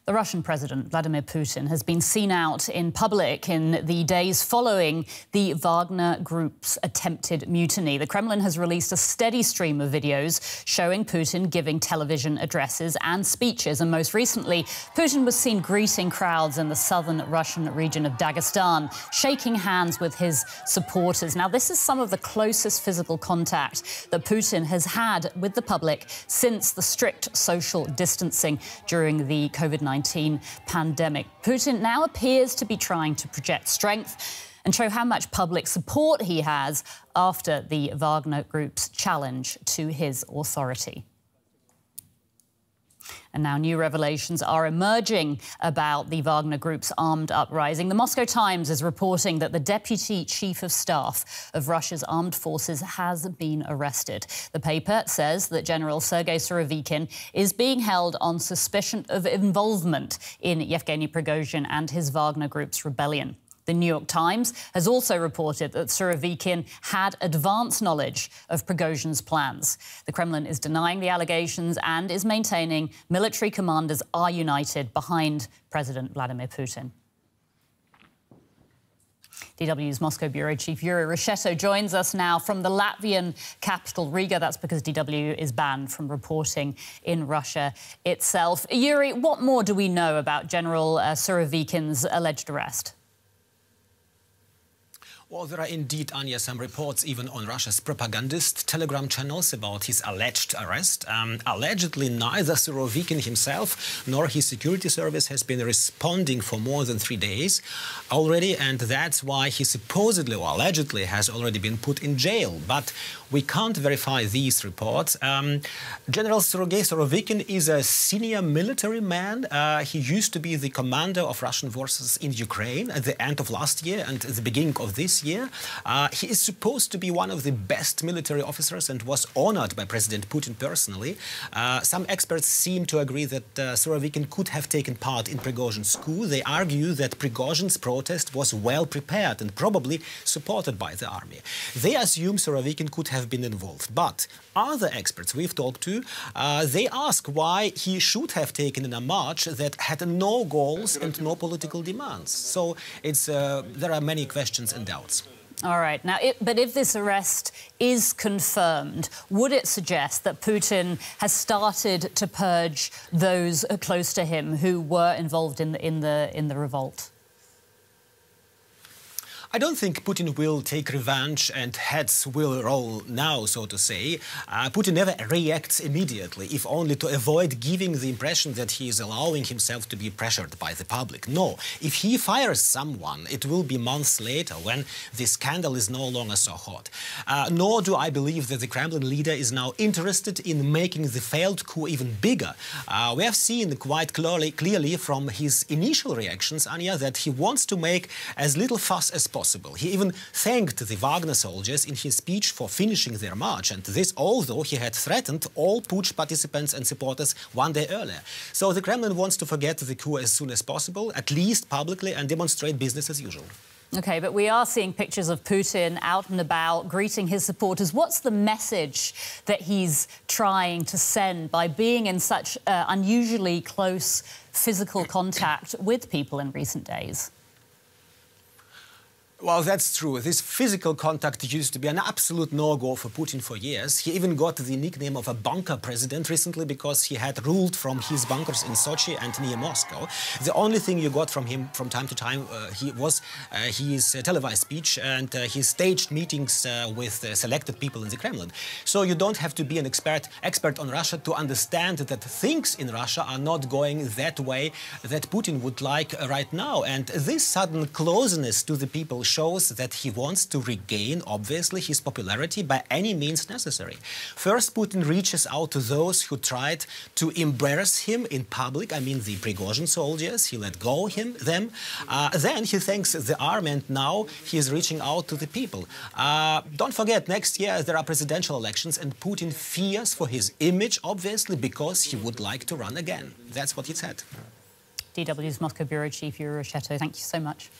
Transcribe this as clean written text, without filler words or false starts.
The Russian President Vladimir Putin has been seen out in public in the days following the Wagner Group's attempted mutiny. The Kremlin has released a steady stream of videos showing Putin giving television addresses and speeches. And most recently, Putin was seen greeting crowds in the southern Russian region of Dagestan, shaking hands with his supporters. Now, this is some of the closest physical contact that Putin has had with the public since the strict social distancing during the COVID-19 pandemic. Putin now appears to be trying to project strength and show how much public support he has after the Wagner Group's challenge to his authority. And now new revelations are emerging about the Wagner Group's armed uprising. The Moscow Times is reporting that the Deputy Chief of Staff of Russia's armed forces has been arrested. The paper says that General Sergei Surovikin is being held on suspicion of involvement in Yevgeny Prigozhin and his Wagner Group's rebellion. The New York Times has also reported that Surovikin had advance knowledge of Prigozhin's plans. The Kremlin is denying the allegations and is maintaining military commanders are united behind President Vladimir Putin. DW's Moscow Bureau Chief Yuri Reshetto joins us now from the Latvian capital, Riga. That's because DW is banned from reporting in Russia itself. Yuri, what more do we know about General Surovikin's alleged arrest? Well, there are indeed, Anya, some reports even on Russia's propagandist Telegram channels about his alleged arrest. Allegedly, neither Surovikin himself nor his security service has been responding for more than 3 days already, and that's why he supposedly or allegedly has already been put in jail. But we can't verify these reports. General Sergei Surovikin is a senior military man. He used to be the commander of Russian forces in Ukraine at the end of last year and at the beginning of this year. He is supposed to be one of the best military officers and was honored by President Putin personally. Some experts seem to agree that Surovikin could have taken part in Prigozhin's coup. They argue that Prigozhin's protest was well prepared and probably supported by the army. They assume Surovikin could have been involved. But other experts we've talked to, they ask why he should have taken in a march that had no goals and no political demands. So there are many questions and doubts. All right. Now, but if this arrest is confirmed, would it suggest that Putin has started to purge those close to him who were involved in the revolt? I don't think Putin will take revenge and heads will roll now, so to say. Putin never reacts immediately, if only to avoid giving the impression that he is allowing himself to be pressured by the public. No, if he fires someone, it will be months later when the scandal is no longer so hot. Nor do I believe that the Kremlin leader is now interested in making the failed coup even bigger. We have seen quite clearly from his initial reactions, Anya, that he wants to make as little fuss as possible. He even thanked the Wagner soldiers in his speech for finishing their march, and this although he had threatened all putsch participants and supporters 1 day earlier. So the Kremlin wants to forget the coup as soon as possible, at least publicly, and demonstrate business as usual. OK, but we are seeing pictures of Putin out and about, greeting his supporters. What's the message that he's trying to send by being in such unusually close physical contact with people in recent days? Well, that's true. This physical contact used to be an absolute no-go for Putin for years. He even got the nickname of a bunker president recently because he had ruled from his bunkers in Sochi and near Moscow. The only thing you got from him from time to time was his televised speech and his staged meetings with selected people in the Kremlin. So you don't have to be an expert on Russia to understand that things in Russia are not going that way that Putin would like right now. And this sudden closeness to the people shows that he wants to regain, obviously, his popularity by any means necessary. First, Putin reaches out to those who tried to embarrass him in public. I mean, the Prigozhin soldiers. He let go them. Then he thanks the army, and now he is reaching out to the people. Don't forget, next year there are presidential elections, and Putin fears for his image, obviously, because he would like to run again. That's what he said. DW's Moscow Bureau Chief Yuri Reshetto, thank you so much.